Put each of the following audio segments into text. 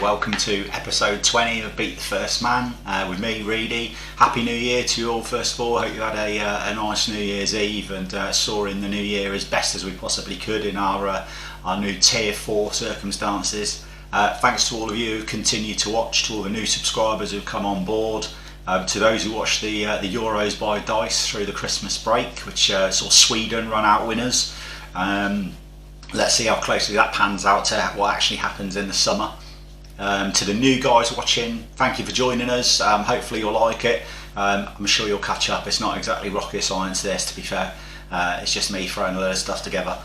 welcome to episode 20 of Beat the First Man with me, Reedy. Happy New Year to you all first of all. Hope you had a nice New Year's Eve and saw in the new year as best as we possibly could in our new Tier 4 circumstances. Thanks to all of you who continue to watch, to all the new subscribers who've come on board, to those who watched the Euros by Dice through the Christmas break, which saw Sweden run out winners. Let's see how closely that pans out to what actually happens in the summer. To the new guys watching, thank you for joining us. Hopefully you'll like it. I'm sure you'll catch up. It's not exactly rocket science this, to be fair. It's just me throwing a load of stuff together.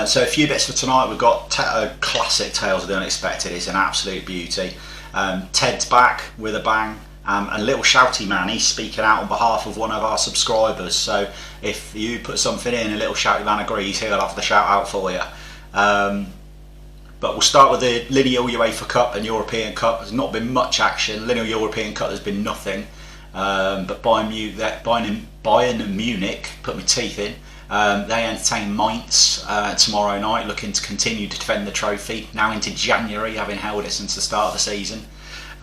So a few bits for tonight. We've got a classic Tales of the Unexpected. It's an absolute beauty. Ted's back with a bang. And little Shouty Man, he's speaking out on behalf of one of our subscribers, so if you put something in and little Shouty Man agrees, he'll have the shout out for you. But we'll start with the Lineal UEFA Cup and European Cup. There's not been much action. Lineal European Cup, there's been nothing. But Bayern Munich, put my teeth in, they entertain Mainz tomorrow night, looking to continue to defend the trophy, now into January, having held it since the start of the season.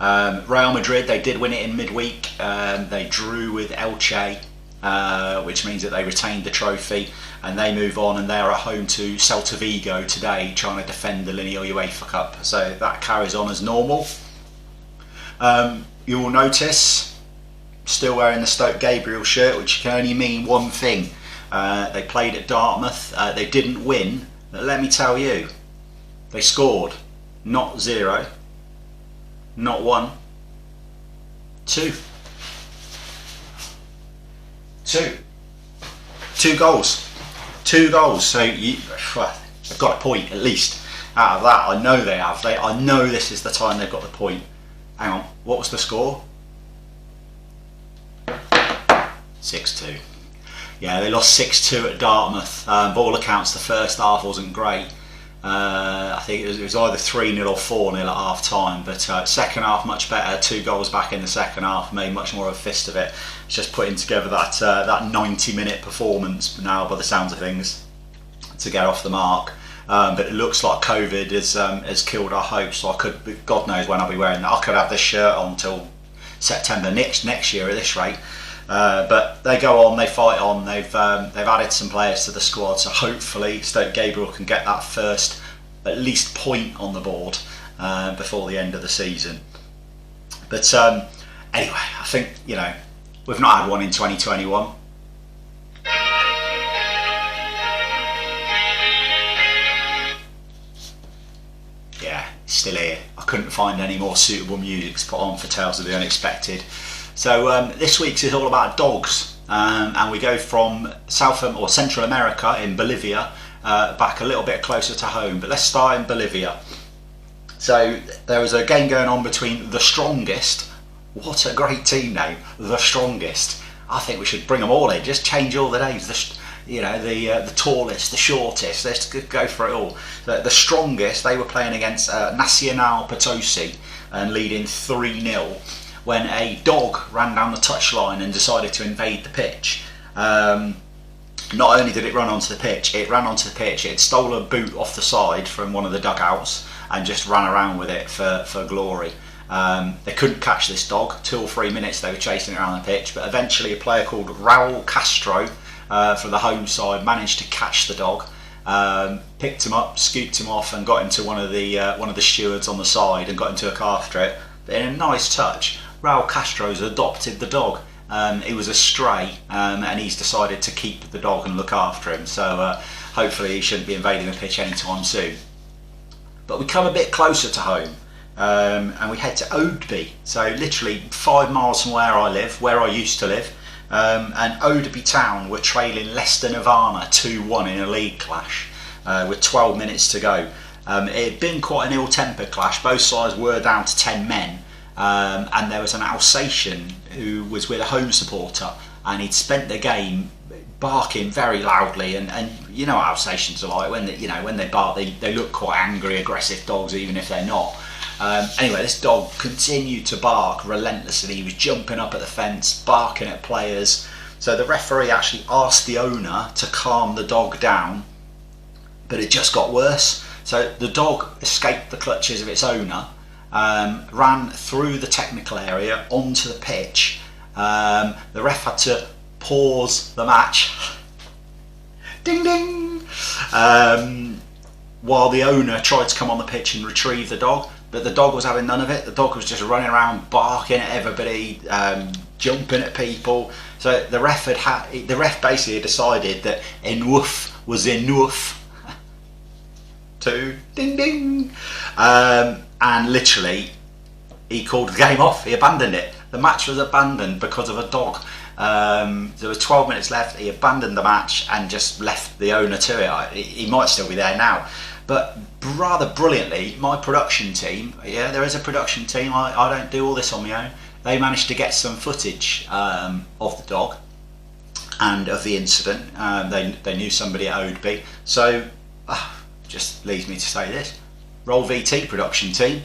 Real Madrid, they did win it in midweek. They drew with Elche, which means that they retained the trophy, and they move on, and they're at home to Celta Vigo today, trying to defend the Lineal UEFA Cup. So that carries on as normal. You will notice, still wearing the Stoke Gabriel shirt, which can only mean one thing. They played at Dartmouth. They didn't win, but let me tell you, they scored. Not 0. Not 1, 2. 2 goals. 2 goals. So they've got a point at least out of that. I know they have. I know this is the time they've got the point. Hang on. What was the score? 6-2. Yeah, they lost 6-2 at Dartmouth. By all accounts, the first half wasn't great. I think it was either 3-0 or 4-0 at half time, but second half much better. 2 goals back in the second half, made much more of a fist of it. It's just putting together that 90-minute performance now, by the sounds of things, to get off the mark. But it looks like COVID has killed our hopes. So God knows when I'll be wearing that. I could have this shirt on till September next year at this rate. But they go on, they fight on. They've added some players to the squad, so hopefully Stoke Gabriel can get that first at least point on the board before the end of the season. But anyway, I think we've not had one in 2021. Yeah, it's still here. I couldn't find any more suitable music to put on for Tales of the Unexpected. So this week's is all about dogs, and we go from Central America in Bolivia back a little bit closer to home, but let's start in Bolivia. So there was a game going on between The Strongest. What a great team name, The Strongest. I think we should bring them all in, just change all the names. The tallest, the shortest, let's go for it all. The Strongest, they were playing against Nacional Potosi and leading 3-0. When a dog ran down the touchline and decided to invade the pitch. Not only did it run onto the pitch, it stole a boot off the side from one of the dugouts and just ran around with it for glory. They couldn't catch this dog. 2 or 3 minutes they were chasing it around the pitch, but eventually a player called Raul Castro from the home side managed to catch the dog, picked him up, scooped him off, and got him to one of the stewards on the side and got him to look after it. But in a nice touch, Raul Castro's adopted the dog. He was a stray, and he's decided to keep the dog and look after him. So hopefully he shouldn't be invading the pitch anytime soon. But we come a bit closer to home, and we head to Oadby. So literally 5 miles from where I used to live. And Oadby Town were trailing Leicester Nirvana 2-1 in a league clash with 12 minutes to go. It had been quite an ill-tempered clash. Both sides were down to 10 men. And there was an Alsatian who was with a home supporter, and he'd spent the game barking very loudly, and you know what Alsatians are like. When they bark, they look quite angry, aggressive dogs, even if they're not. Anyway, this dog continued to bark relentlessly. He was jumping up at the fence, barking at players. So the referee actually asked the owner to calm the dog down, but it just got worse. So the dog escaped the clutches of its owner, ran through the technical area onto the pitch. The ref had to pause the match. Ding ding! While the owner tried to come on the pitch and retrieve the dog, but the dog was having none of it. The dog was just running around, barking at everybody, jumping at people. So the ref basically decided that enough was enough. Ding ding! And literally, he called the game off. He abandoned it. The match was abandoned because of a dog. There was 12 minutes left. He abandoned the match and just left the owner to it. He might still be there now, but rather brilliantly, my production team, yeah, there is a production team, I don't do all this on my own, they managed to get some footage of the dog and of the incident. They knew somebody at Oadby, so just leaves me to say this: roll VT, production team.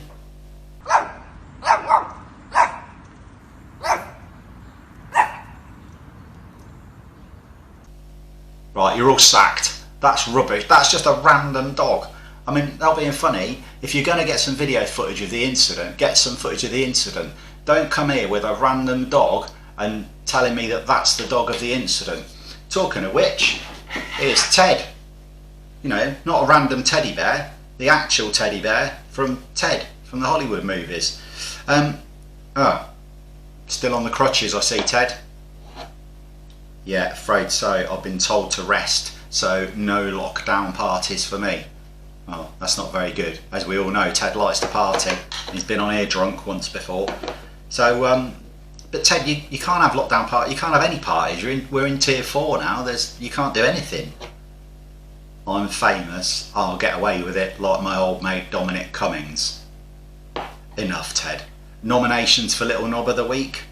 Right, you're all sacked. That's rubbish. That's just a random dog. I mean, not being funny, if you're going to get some video footage of the incident, get some footage of the incident. Don't come here with a random dog and telling me that that's the dog of the incident. Talking of which, here's Ted. You know, not a random teddy bear, the actual teddy bear from Ted, from the Hollywood movies. Still on the crutches, I see, Ted. Yeah, afraid so. I've been told to rest, so no lockdown parties for me. Well, that's not very good. As we all know, Ted likes to party. He's been on here drunk once before. So, but Ted, you can't have lockdown parties. You can't have any parties. We're in tier 4 now. You can't do anything. I'm famous. I'll get away with it like my old mate Dominic Cummings. Enough, Ted. Nominations for Little Knob of the Week.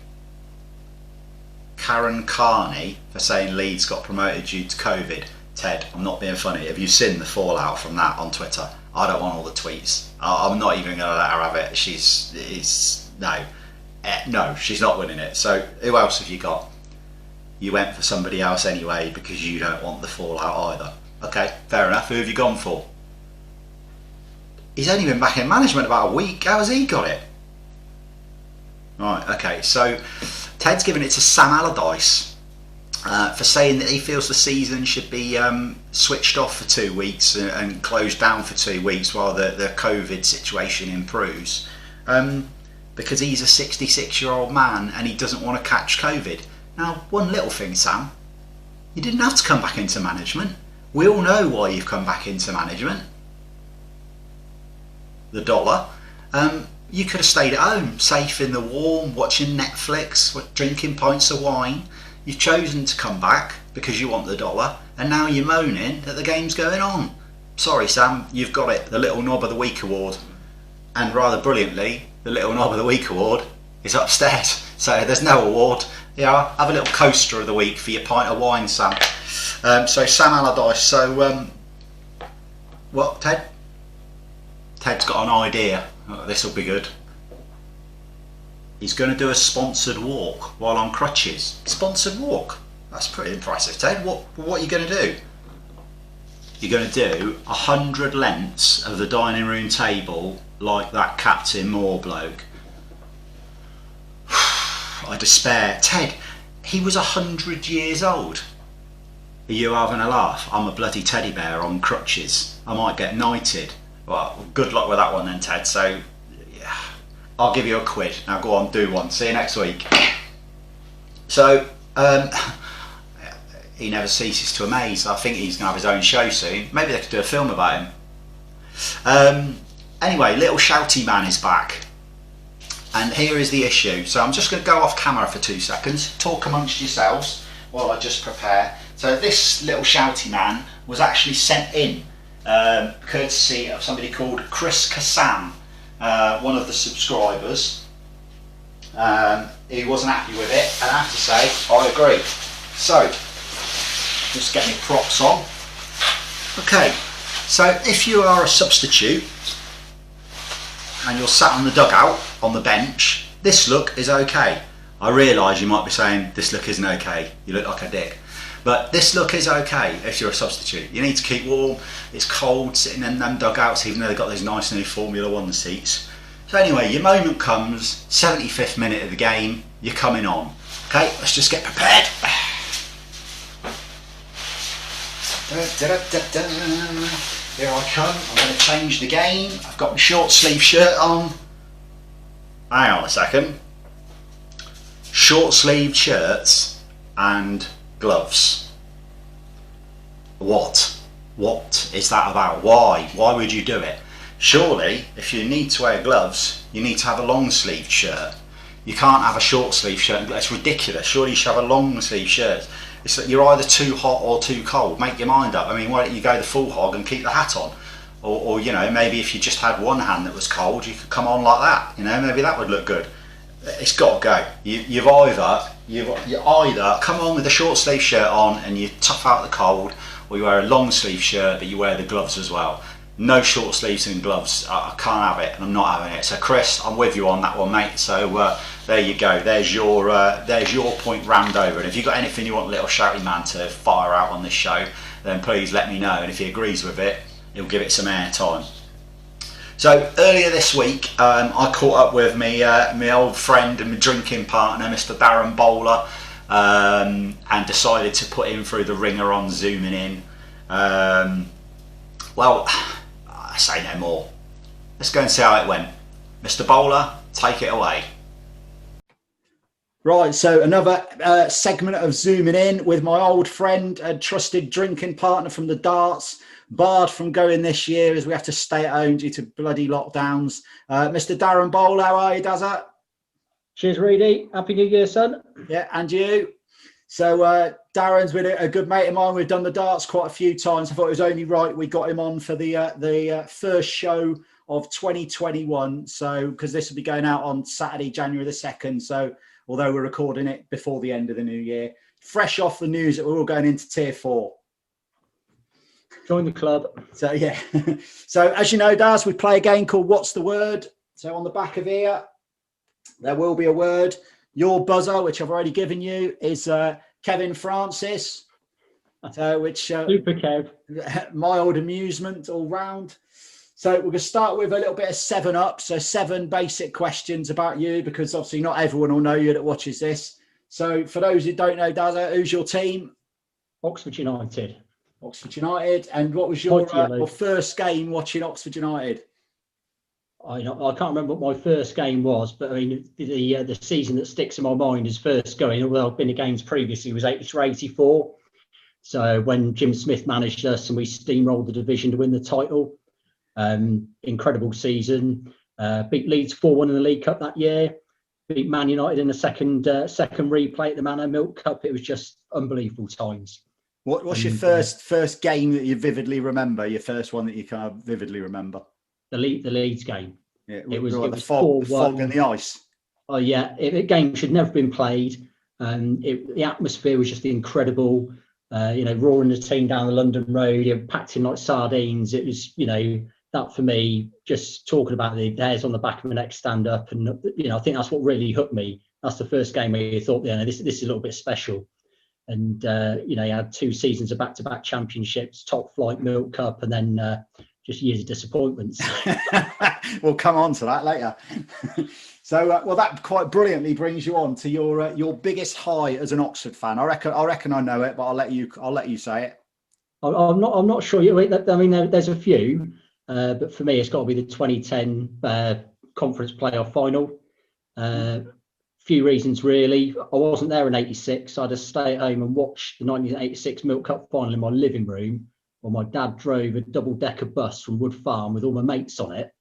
Karen Carney for saying Leeds got promoted due to COVID. Ted, I'm not being funny. Have you seen the fallout from that on Twitter? I don't want all the tweets. I'm not even going to let her have it. No, she's not winning it. So who else have you got? You went for somebody else anyway because you don't want the fallout either. Okay, fair enough. Who have you gone for? He's only been back in management about a week. How has he got it? Right, okay, so Ted's given it to Sam Allardyce for saying that he feels the season should be switched off for 2 weeks and closed down for 2 weeks while the COVID situation improves, because he's a 66-year-old man and he doesn't want to catch COVID. Now, one little thing, Sam, you didn't have to come back into management. We all know why you've come back into management. The dollar. You could have stayed at home, safe in the warm, watching Netflix, drinking pints of wine. You've chosen to come back because you want the dollar, and now you're moaning that the game's going on. Sorry, Sam, you've got it. The Little Knob of the Week award. And rather brilliantly, the Little Knob of the Week award is upstairs. So there's no award. Yeah, have a little coaster of the week for your pint of wine, Sam. So Sam Allardyce. So, what, Ted? Ted's got an idea. Oh, this will be good. He's going to do a sponsored walk while on crutches. Sponsored walk? That's pretty impressive, Ted. What are you going to do? You're going to do 100 lengths of the dining room table like that Captain Moore bloke. I despair. Ted, he was 100 years old. Are you having a laugh? I'm a bloody teddy bear on crutches. I might get knighted. Well, good luck with that one then, Ted. So, yeah, I'll give you a quid. Now go on, do one. See you next week. So, he never ceases to amaze. I think he's going to have his own show soon. Maybe they could do a film about him. Anyway, little Shouty Man is back. And here is the issue. So I'm just going to go off camera for 2 seconds. Talk amongst yourselves while I just prepare. So this little Shouty Man was actually sent in courtesy of somebody called Chris Kassam, one of the subscribers. He wasn't happy with it, and I have to say, I agree. So, just get my props on. Okay, so if you are a substitute and you're sat on the dugout, on the bench, this look is okay. I realise you might be saying, this look isn't okay, you look like a dick. But this look is okay if you're a substitute. You need to keep warm. It's cold sitting in them dugouts, even though they've got those nice new Formula One seats. So anyway, your moment comes, 75th minute of the game, you're coming on. Okay, let's just get prepared. Here I come. I'm going to change the game. I've got my short sleeve shirt on. Hang on a second. Short sleeved shirts and gloves. What is that about? Why would you do it? Surely if you need to wear gloves, you need to have a long sleeved shirt. You can't have a short sleeve shirt. That's ridiculous. Surely you should have a long sleeve shirt. It's that you're either too hot or too cold. Make your mind up. I mean, why don't you go the full hog and keep the hat on? Or you know, maybe if you just had one hand that was cold, you could come on like that. You know, maybe that would look good. It's got to go. You either come on with a short sleeve shirt on and you tough out the cold, or you wear a long sleeve shirt but you wear the gloves as well. No short sleeves and gloves. I can't have it, and I'm not having it. So Chris, I'm with you on that one, mate. So there you go. There's your point rammed over. And if you've got anything you want little Shouty Man to fire out on this show, then please let me know. And if he agrees with it, he'll give it some airtime. So earlier this week, I caught up with my old friend and my drinking partner, Mr. Darren Bowler, and decided to put him through the ringer on zooming in. Well, I say no more. Let's go and see how it went. Mr. Bowler, take it away. Right, so another segment of zooming in with my old friend and trusted drinking partner from the darts, barred from going this year as we have to stay at home due to bloody lockdowns. Mr. Darren Bowler, how are you, Dazza? Cheers, Reedy. Happy New Year, son. Yeah, and you? So Darren's been a good mate of mine. We've done the darts quite a few times. I thought it was only right we got him on for the first show of 2021. So because this will be going out on Saturday, January the 2nd. So although we're recording it before the end of the new year, fresh off the news that we're all going into Tier 4. Join the club. So yeah. So as you know, Daz, we play a game called What's the Word? So on the back of here, there will be a word. Your buzzer, which I've already given you, is Kevin Francis, which Super Kev. My old amusement all round. So we're going to start with a little bit of 7 up. So 7 basic questions about you, because obviously not everyone will know you that watches this. So for those who don't know, Dazza, who's your team? Oxford United. Oxford United. And what was your first game watching Oxford United? I can't remember what my first game was, but I mean, the season that sticks in my mind is first going, although I've been to games previously, was 83-84. So when Jim Smith managed us and we steamrolled the division to win the title. Incredible season. Beat Leeds 4-1 in the League Cup that year. Beat Man United in the second replay at the Manor Milk Cup. It was just unbelievable times. What's your first game that you vividly remember? Your first one that you kind of vividly remember? The Leeds game. Yeah, it was the fog and the ice. Oh yeah, the game should never have been played. The atmosphere was just incredible. Roaring the team down the London Road, packed in like sardines. It was, that for me, just talking about the hairs on the back of my neck stand up, and I think that's what really hooked me. That's the first game where you thought, this is a little bit special. And you had 2 seasons of back-to-back championships, top flight Milk Cup, and then just years of disappointments. We'll come on to that later. So, that quite brilliantly brings you on to your biggest high as an Oxford fan. I reckon I know it, but I'll let you say it. I'm not sure. I mean, there's a few, but for me, it's got to be the 2010 conference playoff final. Few reasons really. I wasn't there in '86. So I had to stay at home and watch the 1986 Milk Cup final in my living room, while my dad drove a double-decker bus from Wood Farm with all my mates on it.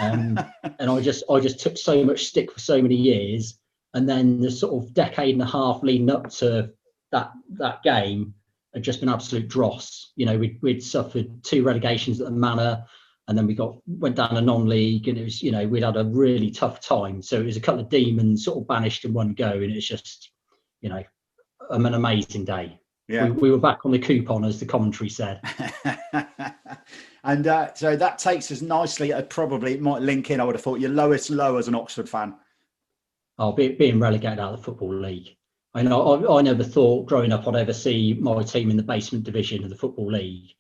And I just took so much stick for so many years. And then the sort of decade and a half leading up to that game had just been absolute dross. We'd suffered 2 relegations at the Manor, and then we went down a non-league, and it was, we'd had a really tough time. So it was a couple of demons sort of banished in one go, and it's just, an amazing day. Yeah. We were back on the coupon, as the commentary said. And so that takes us nicely. Probably it might link in. I would have thought your lowest low as an Oxford fan. Oh, being relegated out of the Football League. I know I never thought growing up I'd ever see my team in the basement division of the Football League,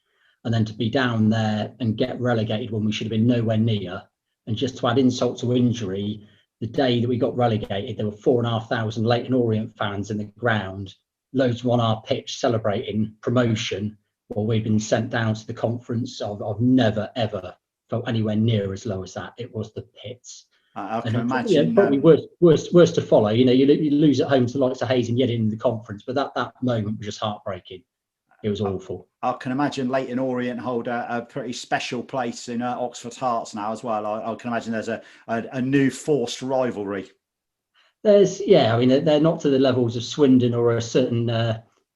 and then to be down there and get relegated when we should have been nowhere near. And just to add insult to injury, the day that we got relegated, there were 4,500 Leyton Orient fans in the ground, loads on our pitch celebrating promotion while we've been sent down to the conference. I've never, ever felt anywhere near as low as that. It was the pits. I can And imagine. probably worse to follow. You know, you lose at home to the likes of Hayes and Yedding in the conference, but that moment was just heartbreaking. It was awful. I can imagine Leyton Orient hold a pretty special place in Oxford's hearts now as well. I can imagine there's a new forced rivalry. I mean, they're not to the levels of Swindon or a certain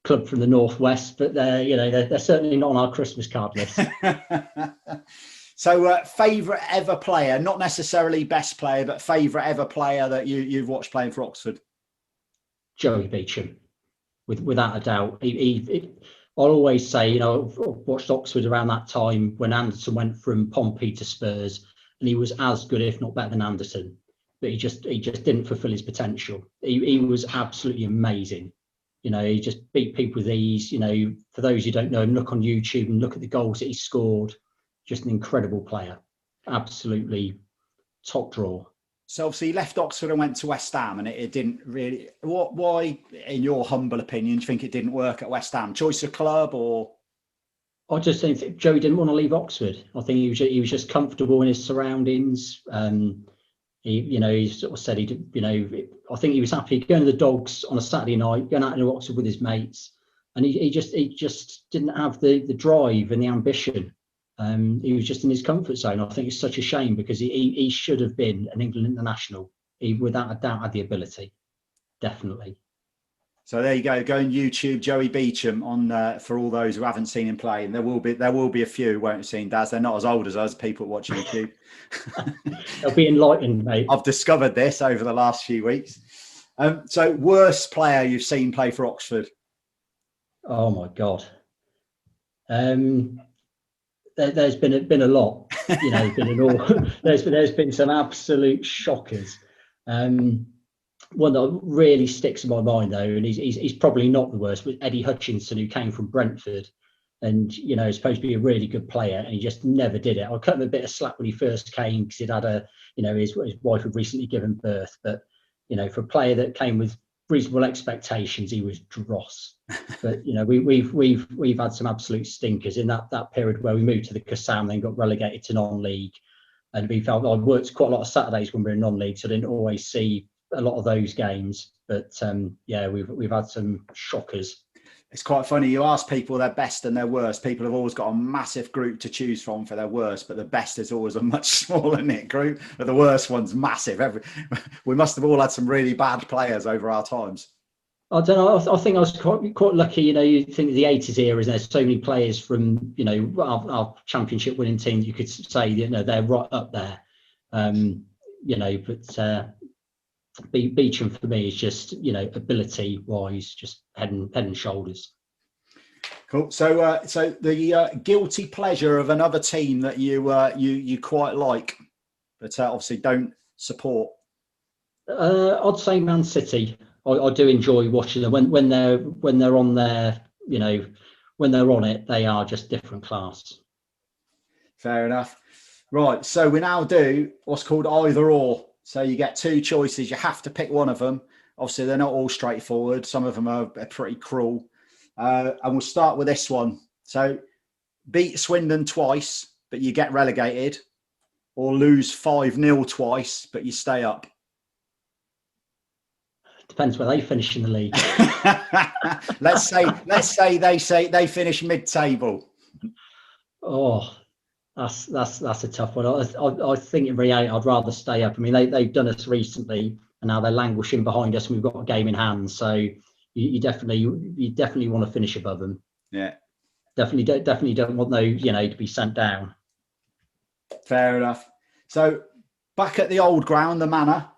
club from the northwest, but they're certainly not on our Christmas card list. So, favourite ever player, not necessarily best player, but favourite ever player that you've watched playing for Oxford? Joey Beecham, without a doubt. I'll always say, you know, I watched Oxford around that time when Anderson went from Pompey to Spurs, and he was as good, if not better, than Anderson. But he just didn't fulfil his potential. He was absolutely amazing. You know, he just beat people with ease. You know, for those who don't know him, look on YouTube and look at the goals that he scored. Just an incredible player. Absolutely top draw. So obviously he left Oxford and went to West Ham, and it didn't really. Why, in your humble opinion, do you think it didn't work at West Ham? Choice of club, or? I just think Joey didn't want to leave Oxford. I think he was just comfortable in his surroundings. He sort of said I think he was happy going to the Dogs on a Saturday night, going out to Oxford with his mates, and he just didn't have the drive and the ambition. He was just in his comfort zone. I think it's such a shame because he should have been an England international. He without a doubt had the ability, definitely. So there you go. Go on YouTube, Joey Beecham on for all those who haven't seen him play, and there will be a few who won't have seen Daz. They're not as old as us, people watch YouTube. They'll be enlightened, mate. I've discovered this over the last few weeks. So worst player you've seen play for Oxford? Oh my God. There's been a lot. You know, there's been some absolute shockers. One that really sticks in my mind though, and he's probably not the worst, but Eddie Hutchinson, who came from Brentford, and you know, is supposed to be a really good player, and he just never did it. I cut him a bit of slack when he first came because he'd had his wife had recently given birth, but you know, for a player that came with reasonable expectations, he was dross. But you know, we've had some absolute stinkers in that period where we moved to the Kassam, then got relegated to non-league, and I worked quite a lot of Saturdays when we were in non-league, so I didn't always see a lot of those games. But we've had some shockers. It's quite funny. You ask people their best and their worst. People have always got a massive group to choose from for their worst, but the best is always a much smaller knit group. But the worst one's massive. We must have all had some really bad players over our times. I don't know. I think I was quite lucky. You know, you think the 80s era, and there's so many players from, you know, our championship winning team. You could say, you know, they're right up there. You know, but Beecham for me is just, you know, ability wise, just head and shoulders. Cool. So the guilty pleasure of another team that you quite like, but obviously don't support. I'd say Man City. I do enjoy watching them when they're on there. You know, when they're on it, they are just different class. Fair enough. Right. So we now do what's called either or. So you get two choices. You have to pick one of them. Obviously, they're not all straightforward. Some of them are pretty cruel. And we'll start with this one. So beat Swindon twice, but you get relegated, or lose 5-0 twice, but you stay up. Depends where they finish in the league. let's say they finish mid-table. Oh, that's a tough one. I think in reality, I'd rather stay up. I mean, they've done us recently, and now they're languishing behind us, and we've got a game in hand. So you definitely want to finish above them. Yeah, definitely don't want those, you know, to be sent down. Fair enough. So back at the old ground, the Manor,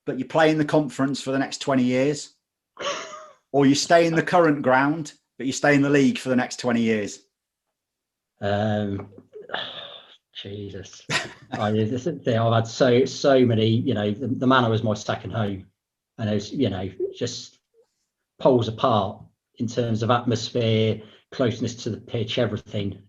but you play in the conference for the next 20 years, or you stay in the current ground, but you stay in the league for the next 20 years. Jesus, I've had so many. You know, the Manor was my second home, and it was, you know, just poles apart in terms of atmosphere, closeness to the pitch, everything.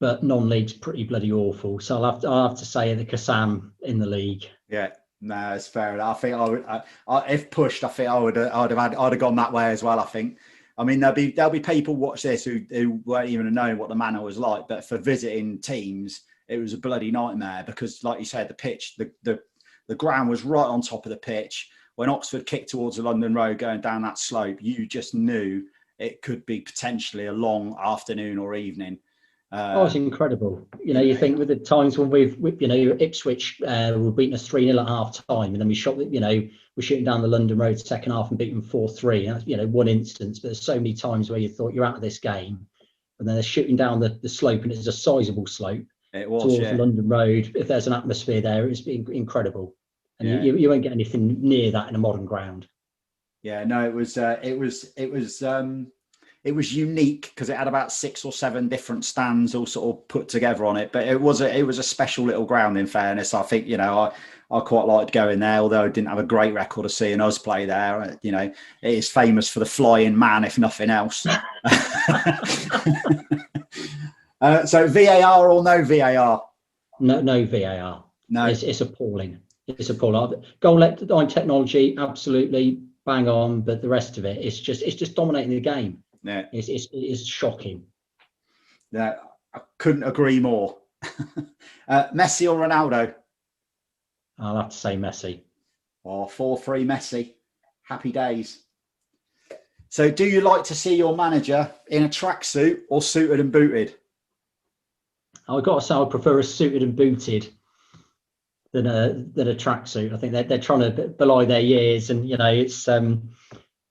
But non-league's pretty bloody awful. So I'll have to say the Kassam in the league. Yeah, no, it's fair enough. I think I would, if pushed, I think I'd have gone that way as well. I think. I mean, there'll be people watch this who won't even know what the manor was like, but for visiting teams, it was a bloody nightmare because, like you said, the pitch, the ground was right on top of the pitch. When Oxford kicked towards the London Road going down that slope, you just knew it could be potentially a long afternoon or evening. It's incredible. You think with the times when we've Ipswich were beating us 3-0 at half time, and then we shot, we're shooting down the London Road second half and beating 4-3. One instance, but there's so many times where you thought you're out of this game, and then they're shooting down the slope, and it's a sizable slope towards the London Road. If there's an atmosphere there, it's been incredible, and you won't get anything near that in a modern ground. Yeah, no, it was unique because it had about 6 or 7 different stands all sort of put together on it. But it was a special little ground, in fairness. I think, I quite liked going there, although I didn't have a great record of seeing us play there. It is famous for the flying man, if nothing else. So VAR or no VAR? No VAR. No. It's appalling. It's appalling. Goal line technology, absolutely bang on. But the rest of it, it's just dominating the game. Yeah, it's shocking. Yeah, I couldn't agree more. Messi or Ronaldo? I'll have to say Messi. 4-3 Messi. Happy days. So, do you like to see your manager in a tracksuit or suited and booted? I've got to say, I prefer a suited and booted than a tracksuit. I think they're trying to belie their years, and it's.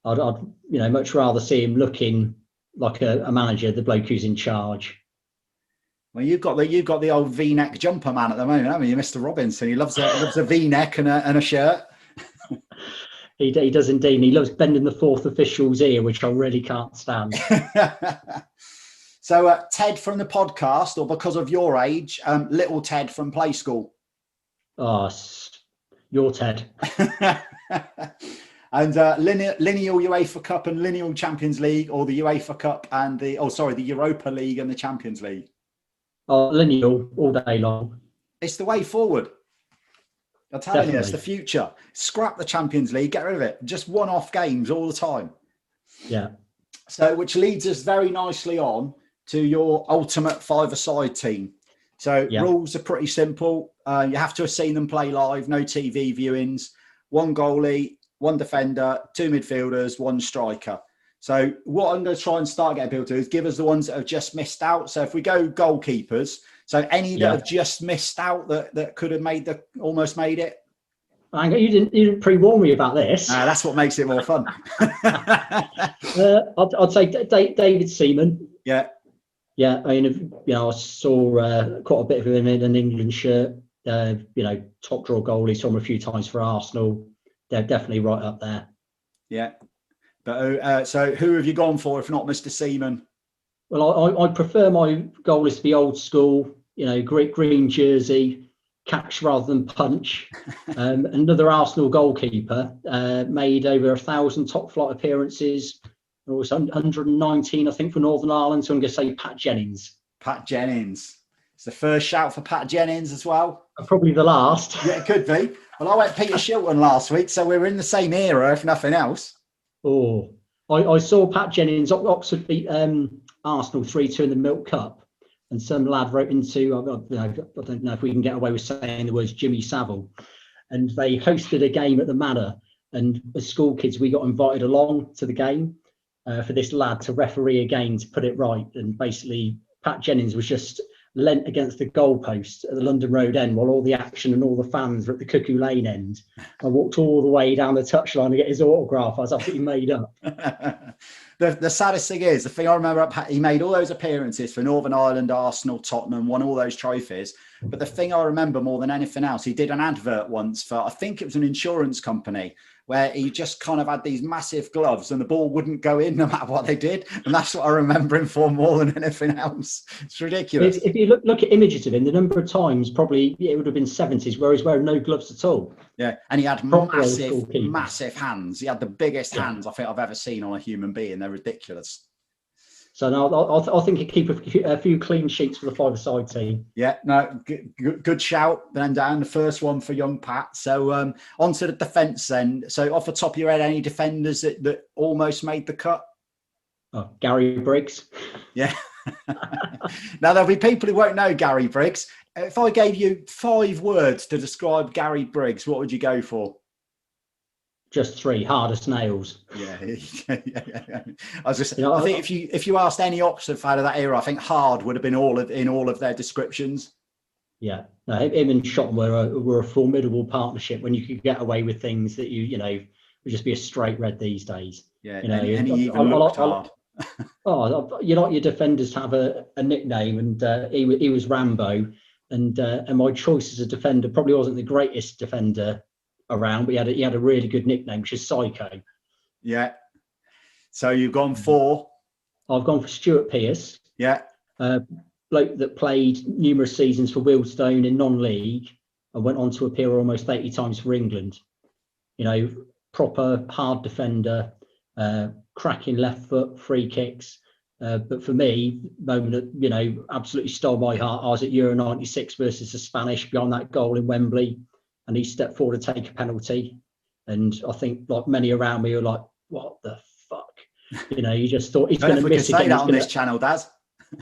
I'd much rather see him looking like a manager, the bloke who's in charge. Well, you've got the old V-neck jumper man at the moment, haven't you, Mr. Robinson? He loves a V-neck and a shirt. He does indeed. And he loves bending the fourth official's ear, which I really can't stand. So, Ted from the podcast, or because of your age, little Ted from Play School. Oh, you're Ted. And lineal UEFA Cup and lineal Champions League, or the UEFA Cup and the Europa League and the Champions League? Oh, lineal all day long. It's the way forward. I'm telling you, it's the future. Scrap the Champions League, get rid of it. Just one-off games all the time. Yeah. So, which leads us very nicely on to your ultimate five-a-side team. So, rules are pretty simple. You have to have seen them play live, no TV viewings, 1 goalie, 1 defender, 2 midfielders, 1 striker. So what I'm going to try and start getting people to is give us the ones that have just missed out. So if we go goalkeepers, so any that have just missed out that could have almost made it. You didn't pre-warn me about this. That's what makes it more fun. I'd say David Seaman. Yeah. Yeah, I mean, I saw quite a bit of him in an England shirt. Top draw goalie. Saw him a few times for Arsenal. They're definitely right up there. Yeah. But so who have you gone for, if not Mr. Seaman? Well, I prefer my goalies to be old school, great green jersey, catch rather than punch. Another Arsenal goalkeeper made over 1,000 top flight appearances. It was 119, I think, for Northern Ireland. So I'm going to say Pat Jennings. Pat Jennings. It's the first shout for Pat Jennings as well. Probably the last. Yeah, it could be. Well, I went Peter Shilton last week, so we're in the same era, if nothing else. Oh, I saw Pat Jennings, Oxford beat Arsenal 3-2 in the Milk Cup, and some lad wrote into, I don't know if we can get away with saying the words Jimmy Savile, and they hosted a game at the Manor, and as school kids we got invited along to the game for this lad to referee a game to put it right, and basically Pat Jennings was just leant against the goalpost at the London Road end while all the action and all the fans were at the Cuckoo Lane end. I walked all the way down the touchline to get his autograph. I was absolutely made up. the saddest thing is, the thing I remember, he made all those appearances for Northern Ireland, Arsenal, Tottenham, won all those trophies. But the thing I remember more than anything else, he did an advert once for, I think it was an insurance company, where he just kind of had these massive gloves and the ball wouldn't go in no matter what they did. And that's what I remember him for more than anything else. It's ridiculous. If you look at images of him, the number of times probably it would have been 70s where he's wearing no gloves at all. Yeah, and he had massive hands. He had the biggest hands I think I've ever seen on a human being. They're ridiculous. So now I think he'd keep a few clean sheets for the five-a-side team. Yeah, no, good shout. Then down the first one for young Pat. So on to the defence then. So off the top of your head, any defenders that almost made the cut? Oh, Gary Briggs. Yeah. Now there'll be people who won't know Gary Briggs. If I gave you 5 words to describe Gary Briggs, what would you go for? Just 3, hard as nails. Yeah. I was just, I think if you asked any Oxford fan of that era, I think hard would have been in all of their descriptions. Yeah, no, him and Shouty were a formidable partnership when you could get away with things that would just be a straight red these days. Yeah, and he even looked hard. You like your defenders to have a nickname, and he was Rambo, and my choice as a defender probably wasn't the greatest defender around, but he had a really good nickname, which is Psycho. Yeah. So you've gone for? I've gone for Stuart Pearce. Yeah. Bloke that played numerous seasons for Wealdstone in non-league and went on to appear almost 80 times for England. Proper hard defender, cracking left foot, free kicks. But for me, moment that absolutely stole my heart. I was at Euro '96 versus the Spanish behind that goal in Wembley, and he stepped forward to take a penalty. And I think, like many around me, were like, "What the fuck?" You just thought he's going to miss again. Say that on this channel, Daz.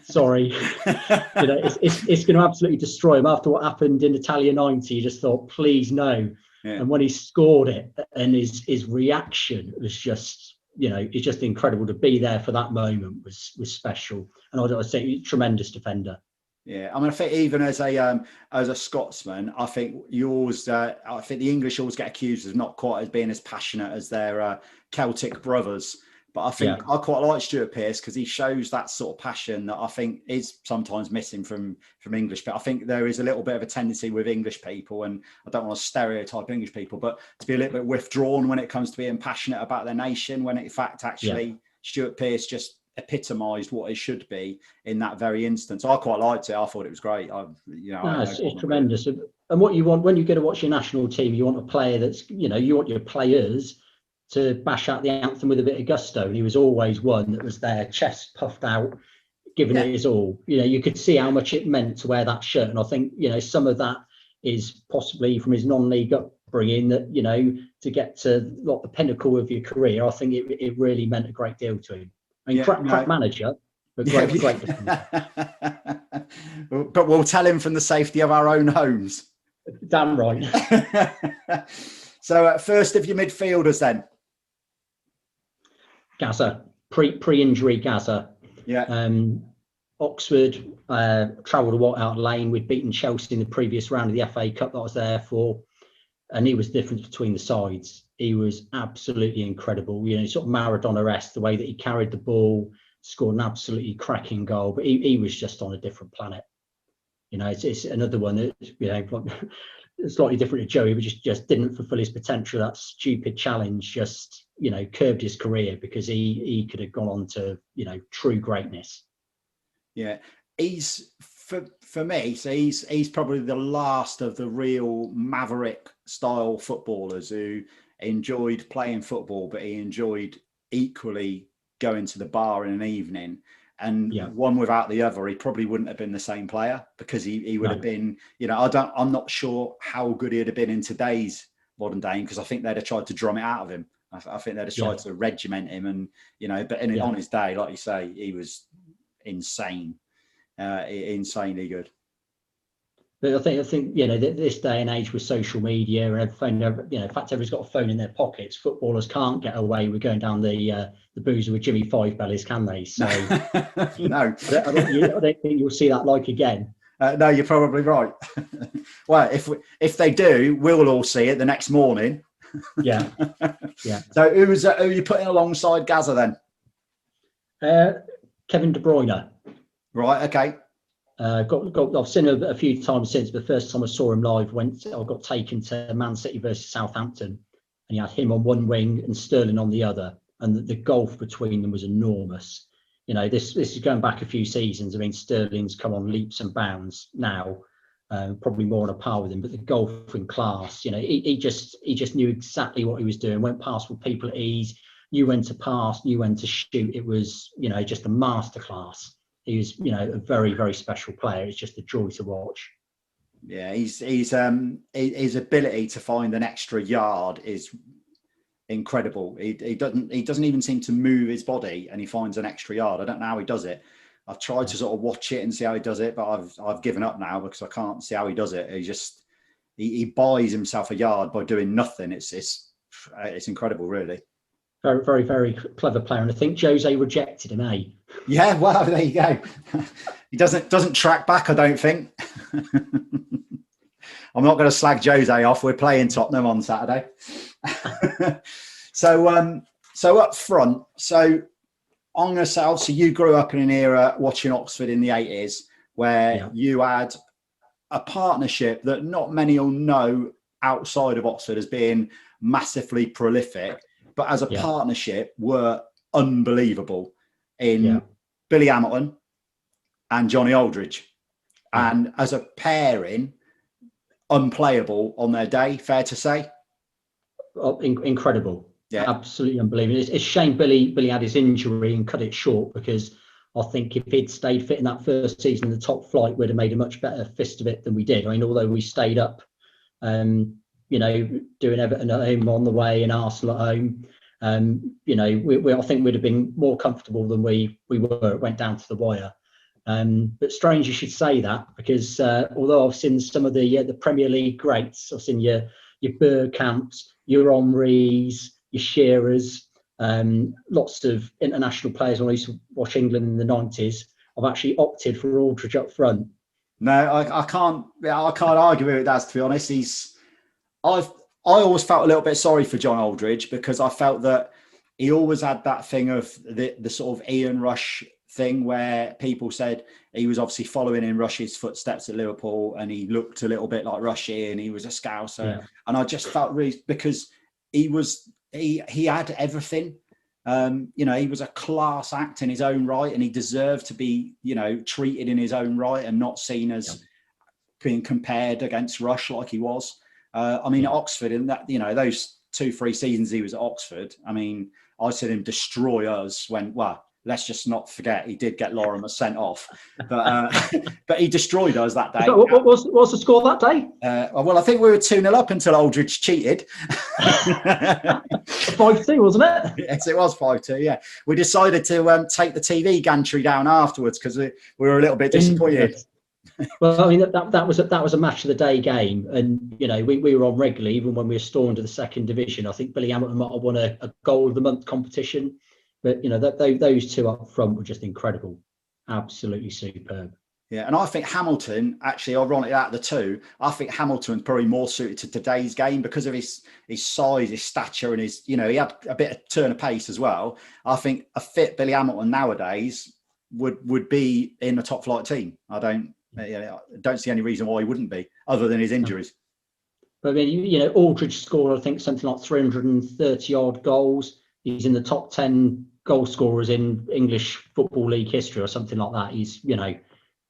Sorry, it's going to absolutely destroy him. After what happened in Italia '90, you just thought, "Please no." Yeah. And when he scored it, and his reaction was just. It's just incredible to be there for that moment was special, and I say tremendous defender. Yeah, I mean, I think even as a Scotsman, I think I think the English always get accused of not quite as being as passionate as their Celtic brothers. But I think I quite like Stuart Pearce because he shows that sort of passion that I think is sometimes missing from English. But I think there is a little bit of a tendency with English people, and I don't want to stereotype English people, but to be a little bit withdrawn when it comes to being passionate about their nation, when in fact, actually, Stuart Pearce just epitomised what it should be in that very instance. I quite liked it. I thought it was great. It's tremendous. And what you want when you go to watch your national team, you want a player that's, you want your players to bash out the anthem with a bit of gusto, and he was always one that was there, chest puffed out, giving it his all. You could see how much it meant to wear that shirt, and I think some of that is possibly from his non-league upbringing. That to get to like the pinnacle of your career, I think it really meant a great deal to him. I mean, crap manager, but great defender. But we'll tell him from the safety of our own homes. Damn right. So first of your midfielders then. Gaza, pre-injury Gaza. Yeah. Oxford travelled a white out lane. We'd beaten Chelsea in the previous round of the FA Cup that I was there for, and he was the difference between the sides. He was absolutely incredible. Sort of Maradona-esque, the way that he carried the ball, scored an absolutely cracking goal. But he was just on a different planet. It's another one that slightly different to Joey, but just didn't fulfil his potential. That stupid challenge just curbed his career because he could have gone on to true greatness. Yeah, he's for me. So he's probably the last of the real maverick style footballers who enjoyed playing football, but he enjoyed equally going to the bar in an evening. And one without the other, he probably wouldn't have been the same player because he would have been, I'm not sure how good he'd have been in today's modern day, because I think they'd have tried to drum it out of him. I think they'd have tried to regiment him, and but on his day, like you say, he was insane, insanely good. But I think this day and age with social media and everything, in fact, everyone's got a phone in their pockets. Footballers can't get away with going down the boozer with Jimmy Five Bellies, can they? So no, I don't think you'll see that again. No, you're probably right. Well, if they do, we'll all see it the next morning. Yeah. So who are you putting alongside Gaza then? Kevin De Bruyne. Right. Okay. I've seen him a few times since, but the first time I saw him live, I got taken to Man City versus Southampton, and you had him on one wing and Sterling on the other, and the gulf between them was enormous. You know, this is going back a few seasons. I mean, Sterling's come on leaps and bounds now, probably more on a par with him, but the golf in class, you know, he just knew exactly what he was doing, went past with people at ease, knew when to pass, knew when to shoot. It was, you know, just a masterclass. He was, you know, a very, very special player. It's just a joy to watch. Yeah, his ability to find an extra yard is incredible. He doesn't even seem to move his body, and he finds an extra yard. I don't know how he does it. I've tried to sort of watch it and see how he does it, but I've given up now because I can't see how he does it. He buys himself a yard by doing nothing. It's incredible, really. Very, very, very clever player, and I think Jose rejected him. Yeah, well, there you go. He doesn't track back, I don't think. I'm not going to slag Jose off. We're playing Tottenham on Saturday. So up front, so I'm going to say, obviously, you grew up in an era watching Oxford in the 80s where you had a partnership that not many will know outside of Oxford as being massively prolific, but as a partnership were unbelievable in Billy Hamilton and Johnny Aldridge. And as a pairing, unplayable on their day, fair to say? Incredible. Yeah, absolutely unbelievable. It's a shame Billy had his injury and cut it short, because I think if he'd stayed fit in that first season in the top flight, we'd have made a much better fist of it than we did. I mean, although we stayed up, you know, doing Everton at home on the way and Arsenal at home, you know, I think we'd have been more comfortable than we were. It went down to the wire. But strange you should say that, because although I've seen some of the Premier League greats, I've seen your Bergkamps, your Henrys, your Shearers, lots of international players. When I used to watch England in the 90s, I've actually opted for Aldridge up front. No, I can't argue with that, to be honest. I always felt a little bit sorry for John Aldridge, because I felt that he always had that thing of the sort of Ian Rush thing, where people said he was obviously following in Rush's footsteps at Liverpool, and he looked a little bit like Rushy, and he was a Scouser. Yeah. And I just felt really, because he had everything. You know, he was a class act in his own right, and he deserved to be, you know, treated in his own right and not seen as being compared against Rush like he was. I mean, at Oxford, in that, you know, those 2-3 seasons he was at Oxford, I mean, I said him destroy us when, well, let's just not forget he did get Lorimer sent off, but he destroyed us that day. What was the score that day? Well, I think we were 2-0 up until Aldridge cheated. 5-2, wasn't it? Yes, it was 5-2. Yeah, we decided to take the TV gantry down afterwards because we were a little bit disappointed. Well, I mean, that was a match of the day game, and you know, we were on regularly even when we were stormed to the second division. I think Billy Hamilton might have won a goal of the month competition. But, you know, those two up front were just incredible. Absolutely superb. Yeah, and I think Hamilton, actually, ironically, out of the two, I think Hamilton's probably more suited to today's game because of his size, his stature, and his, you know, he had a bit of turn of pace as well. I think a fit Billy Hamilton nowadays would be in the top flight team. I don't see any reason why he wouldn't be, other than his injuries. But I mean, you know, Aldridge scored, I think, something like 330 odd goals. He's in the top 10 goal scorers in English Football League history or something like that. He's, you know,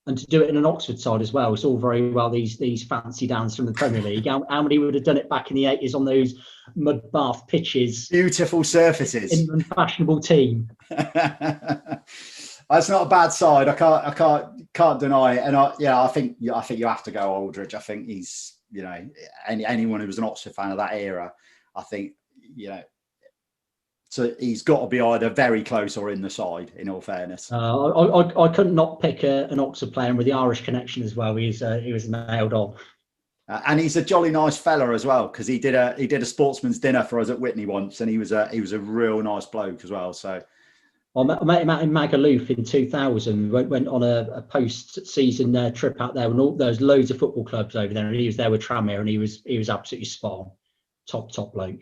and to do it in an Oxford side as well, it's all very well these fancy downs from the Premier League. How many would have done it back in the 80s on those mud bath pitches? Beautiful surfaces. England fashionable team. That's not a bad side. I can't deny it. And I think you have to go Aldridge. I think he's, you know, anyone who was an Oxford fan of that era, I think, you know, so he's got to be either very close or in the side, in all fairness. I couldn't not pick an Oxford player, and with the Irish connection as well, he was nailed on. And he's a jolly nice fella as well, because he did a sportsman's dinner for us at Whitney once, and he was a real nice bloke as well. So I met him out in Magaluf in 2000. Went on a post-season trip out there, and there was loads of football clubs over there, and he was there with Tranmere, and he was absolutely spot on, top bloke.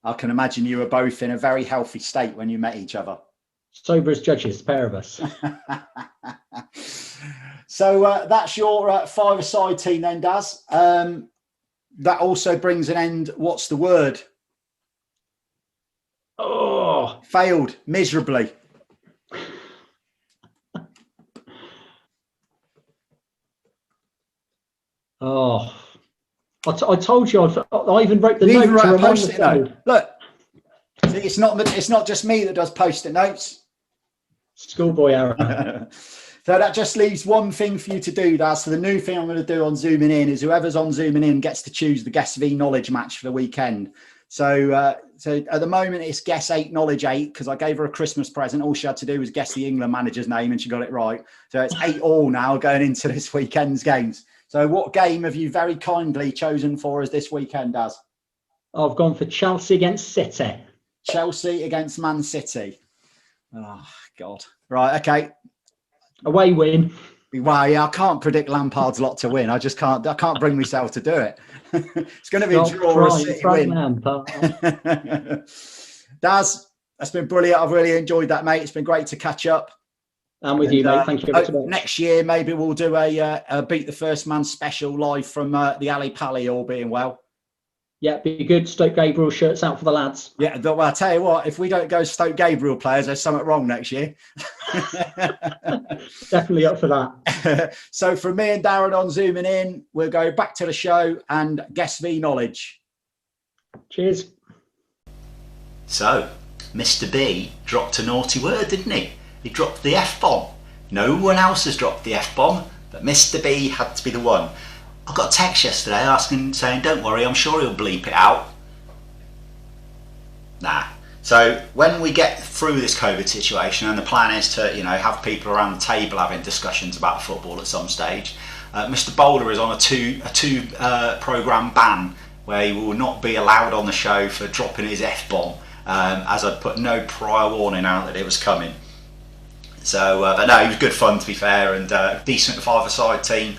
I can imagine you were both in a very healthy state when you met each other. Sober as judges, the pair of us. So that's your five-a-side team then, Daz. That also brings an end. What's the word? Oh, failed miserably. Oh, I told you. I even wrote the You note even wrote to a remind post-it myself. note. Look, see, it's not just me that does post-it notes. Schoolboy error. So that just leaves one thing for you to do, Daz. So the new thing I'm going to do on Zooming In is whoever's on Zooming In gets to choose the Guess V Knowledge match for the weekend. So so at the moment it's Guess 8 Knowledge 8 because I gave her a Christmas present. All she had to do was guess the England manager's name and she got it right. So it's 8-all now going into this weekend's games. So what game have you very kindly chosen for us this weekend, Daz? I've gone for Chelsea against City. Chelsea against Man City. Oh, God. Right, okay. Away win. Well, yeah, I can't predict Lampard's lot to win. I can't bring myself to do it. It's going to be a draw or a City win. Daz, that's been brilliant. I've really enjoyed that, mate. It's been great to catch up. I'm with you, mate. Thank you very much. Next year, maybe we'll do a Beat the First Man special live from the Ali Pally, all being well. Yeah, be good. Stoke Gabriel shirts out for the lads. Yeah, well, I'll tell you what, if we don't go Stoke Gabriel players, there's something wrong next year. Definitely up for that. So from me and Darren on Zooming In, we'll go back to the show and Guess V Knowledge. Cheers. So, Mr. B dropped a naughty word, didn't he? He dropped the F-bomb. No one else has dropped the F-bomb, but Mr. B had to be the one. I got a text yesterday saying, don't worry, I'm sure he'll bleep it out. Nah. So when we get through this COVID situation, and the plan is to, have people around the table having discussions about football at some stage, Mr. Bowler is on a two program ban where he will not be allowed on the show for dropping his F-bomb, as I'd put no prior warning out that it was coming. So, but no, it was good fun to be fair, and decent five-a-side team.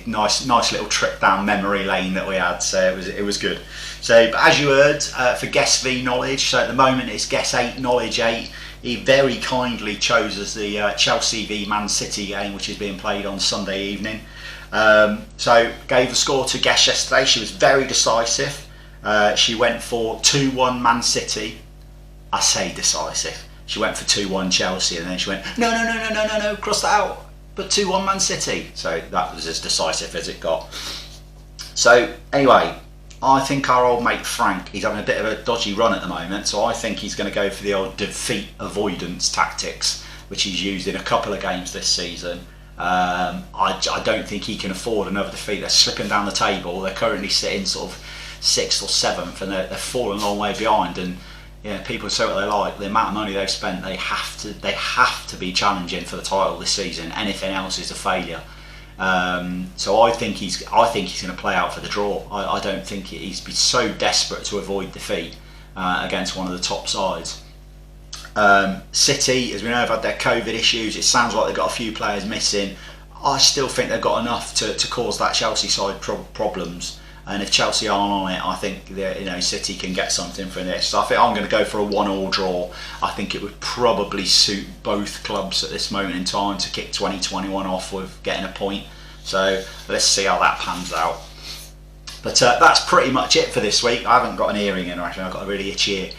Nice little trip down memory lane that we had, so it was good. So, but as you heard, for Guess V Knowledge, so at the moment it's Guess 8 Knowledge 8. He very kindly chose as the Chelsea v Man City game, which is being played on Sunday evening. So gave the score to Guess yesterday. She was very decisive. She went for 2-1 Man City. I say decisive. She went for 2-1 Chelsea, and then she went no, cross that out. But 2-1 Man City. So that was as decisive as it got. So anyway, I think our old mate Frank, he's having a bit of a dodgy run at the moment. So I think he's going to go for the old defeat avoidance tactics, which he's used in a couple of games this season. I don't think he can afford another defeat. They're slipping down the table. They're currently sitting sort of 6th or 7th, and they're falling a long way behind. And yeah, people say what they like. The amount of money they've spent, they have to be challenging for the title this season. Anything else is a failure. So I think he's going to play out for the draw. I don't think he's been so desperate to avoid defeat against one of the top sides. City, as we know, have had their COVID issues. It sounds like they've got a few players missing. I still think they've got enough to cause that Chelsea side problems. And if Chelsea aren't on it, I think City can get something from this. So I think I'm going to go for a 1-1 draw. I think it would probably suit both clubs at this moment in time to kick 2021 off with getting a point. So let's see how that pans out. But that's pretty much it for this week. I haven't got an earring in, or actually I've got a really itchy ear.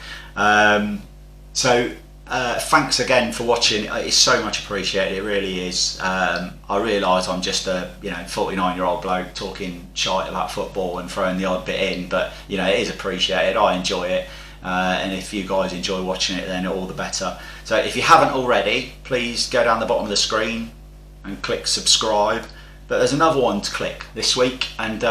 Thanks again for watching. It's so much appreciated. It really is. I realise I'm just a 49-year-old bloke talking shite about football and throwing the odd bit in, but it is appreciated. I enjoy it, and if you guys enjoy watching it, then all the better. So if you haven't already, please go down the bottom of the screen and click subscribe. But there's another one to click this week, and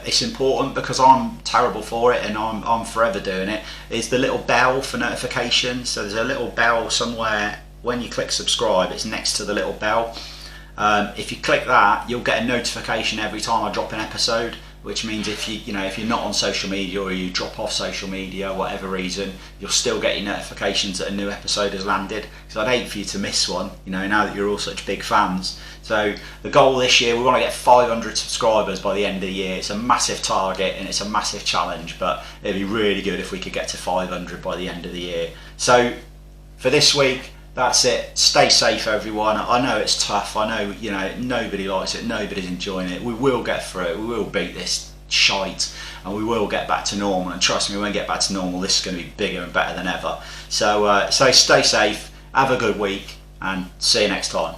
it's important because I'm terrible for it and I'm forever doing it. Is the little bell for notifications. So there's a little bell somewhere when you click subscribe. It's next to the little bell. If you click that, you'll get a notification every time I drop an episode. which means if you're not on social media, or you drop off social media, whatever reason, you'll still get your notifications that a new episode has landed. Because I'd hate for you to miss one, now that you're all such big fans. So the goal this year, we want to get 500 subscribers by the end of the year. It's a massive target and it's a massive challenge, but it'd be really good if we could get to 500 by the end of the year. So for this week, that's it. Stay safe, everyone. I know it's tough. I know, nobody likes it. Nobody's enjoying it. We will get through it. We will beat this shite, and we will get back to normal. And trust me, when we get back to normal, this is going to be bigger and better than ever. So stay safe. Have a good week, and see you next time.